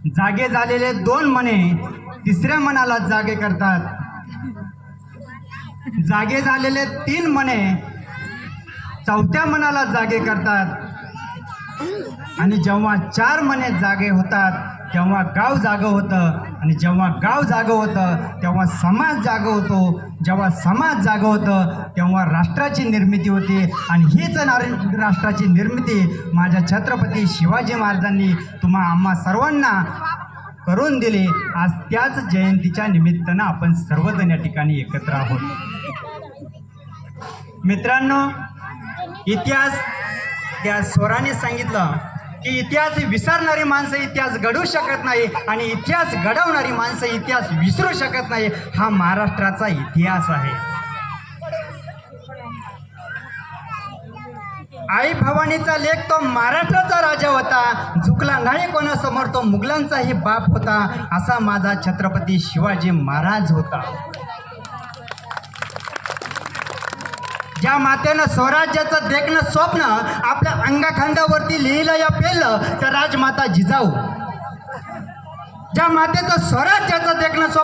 जागे झालेले दोन मने तिसऱ्या मनाला जागे करतात. जागे झालेले तीन मने चौथ्या मनाला जागे करतात. आणि जेव्हा चार मने जागे होतात तेव्हा गाव जागं होतं. आणि जेव्हा गाव जागं होतं तेव्हा समाज जागं होतो. जेव्हा समाज जागं होतं तेव्हा राष्ट्राची निर्मिती होते. आणि हीच राष्ट्राची निर्मिती माझ्या छत्रपती शिवाजी महाराजांनी आम्हा सर्वांना करून दिली. आज त्याच जयंतीच्या निमित्तानं आपण सर्वजण या ठिकाणी एकत्र आहोत. मित्रांनो, इतिहास त्या स्वराने सांगितलं की इतिहास विसरणारी माणसं इतिहास घडवू शकत नाही आणि इतिहास घडवणारी माणसं इतिहास विसरू शकत नाही. हा महाराष्ट्राचा इतिहास आहे. आई भवानीचा लेख तो महाराष्ट्राचा राजा होता. झुकला नाही कोणासमोर, तो मुघलांचाही बाप होता. असा माझा छत्रपती शिवाजी महाराज होता. ज्या मातेनं स्वराज्याचं देखणं स्वप्न आपल्या अंगाखांद्यावरती लिहिलं या पेलं तर राजमाता जिजाऊ. ज्या मातेचं स्वराज्याचं देखणं स्वप्न